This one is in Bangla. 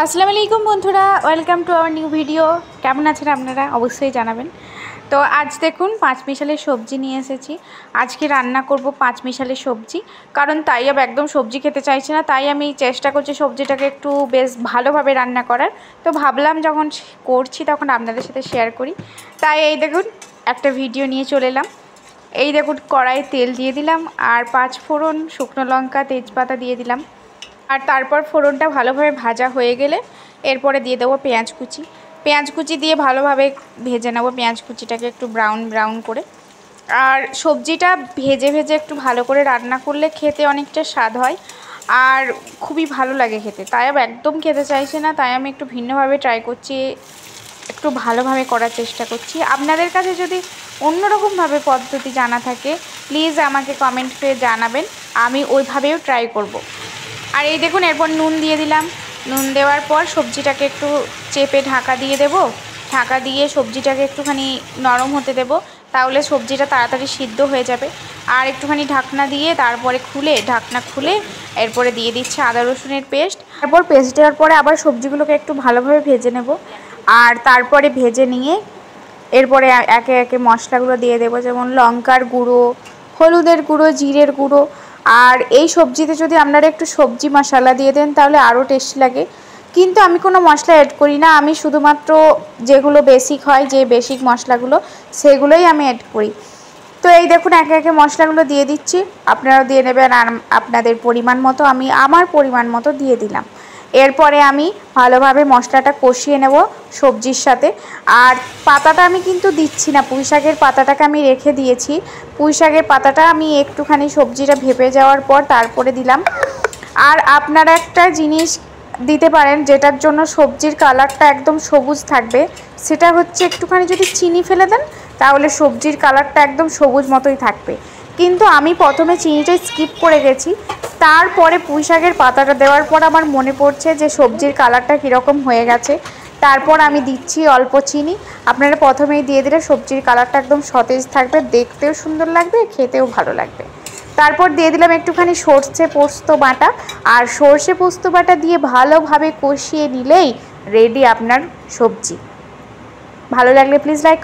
আসসালামু আলাইকুম বন্ধুরা, welcome to our new video. কেমন আছেন আপনারা অবশ্যই জানাবেন। তো আজ দেখুন পাঁচমিশালি সবজি নিয়ে এসেছি। আজকে রান্না করব পাঁচমিশালি সবজি, কারণ তাইয়াব একদম সবজি খেতে চাইছে না, তাই আমি চেষ্টা করছি সবজিটাকে একটু বেশ ভালোভাবে রান্না করার। তো ভাবলাম যখন করছি তখন আপনাদের সাথে শেয়ার করি, তাই এই দেখুন একটা ভিডিও নিয়ে চলে এলাম। এই দেখুন কড়াইয়ে তেল দিয়ে দিলাম, আর 5 ফোড়ন, শুকনো লঙ্কা, তেজপাতা দিয়ে দিলাম। আর তারপর ফোড়নটা ভালোভাবে ভাজা হয়ে গেলে এরপরে দিয়ে দেবো পেঁয়াজ কুচি। পেঁয়াজ কুচি দিয়ে ভালোভাবে ভেজে নেব পেঁয়াজ কুচিটাকে একটু ব্রাউন করে। আর সবজিটা ভেজে ভেজে একটু ভালো করে রান্না করলে খেতে অনেকটা স্বাদ হয় আর খুবই ভালো লাগে খেতে। তাই আমি একদম খেতে চাইছে না, তাই আমি একটু ভিন্নভাবে ট্রাই করছি, একটু ভালোভাবে করার চেষ্টা করছি। আপনাদের কাছে যদি অন্যরকমভাবে পদ্ধতি জানা থাকে প্লিজ আমাকে কমেন্ট করে জানাবেন, আমি ওইভাবেও ট্রাই করব। আর এই দেখুন এরপর নুন দিয়ে দিলাম। নুন দেওয়ার পর সবজিটাকে একটু চেপে ঢাকা দিয়ে দেব। ঢাকা দিয়ে সবজিটাকে একটুখানি নরম হতে দেব, তাহলে সবজিটা তাড়াতাড়ি সিদ্ধ হয়ে যাবে। আর একটুখানি ঢাকনা দিয়ে তারপরে ঢাকনা খুলে এরপরে দিয়ে দিচ্ছে আদা রসুনের পেস্ট। তারপর পেস্ট দেওয়ার পরে আবার সবজিগুলোকে একটু ভালোভাবে ভেজে নেব। আর তারপরে ভেজে নিয়ে এরপরে একে একে মশলাগুলো দিয়ে দেবো, যেমন লঙ্কার গুঁড়ো, হলুদের গুঁড়ো, জিরের গুঁড়ো। আর এই সবজিতে যদি আপনারা একটু সবজি মশলা দিয়ে দেন তাহলে আরও টেস্টি লাগে, কিন্তু আমি কোনো মশলা অ্যাড করি না। আমি শুধুমাত্র যেগুলো বেসিক হয়, যে বেসিক মশলাগুলো সেগুলোই আমি অ্যাড করি। তো এই দেখুন একে একে মশলাগুলো দিয়ে দিচ্ছি, আপনারাও দিয়ে নেবেন আর আপনাদের পরিমাণ মতো। আমি আমার পরিমাণ মতো দিয়ে দিলাম। এরপরে আমি ভালোভাবে মশলাটা কষিয়ে নেব সবজির সাথে। আর পাতাটা আমি কিন্তু দিচ্ছি না, পুঁই শাকের পাতাটাকে আমি রেখে দিয়েছি। পুঁই শাকের পাতাটা আমি একটুখানি সবজিটা ভেপে যাওয়ার পর তারপরে দিলাম। আর আপনারা একটা জিনিস দিতে পারেন যেটার জন্য সবজির কালারটা একদম সবুজ থাকবে, সেটা হচ্ছে একটুখানি যদি চিনি ফেলে দেন তাহলে সবজির কালারটা একদম সবুজ মতোই থাকবে। কিন্তু আমি প্রথমে চিনিটা স্কিপ করে গেছি, তারপরে পুঁই শাকের পাতাটা দেওয়ার পর আমার মনে পড়ছে যে সবজির কালারটা কীরকম হয়ে গেছে, তারপর আমি দিচ্ছি অল্প চিনি। আপনারা প্রথমেই দিয়ে দিলে সবজির কালারটা একদম সতেজ থাকবে, দেখতেও সুন্দর লাগবে, খেতেও ভালো লাগবে। তারপর দিয়ে দিলাম একটুখানি সর্ষে পোস্ত বাটা। আর সর্ষে পোস্ত বাটা দিয়ে ভালোভাবে কষিয়ে নিলেই রেডি আপনার সবজি। ভালো লাগলে প্লিজ লাইক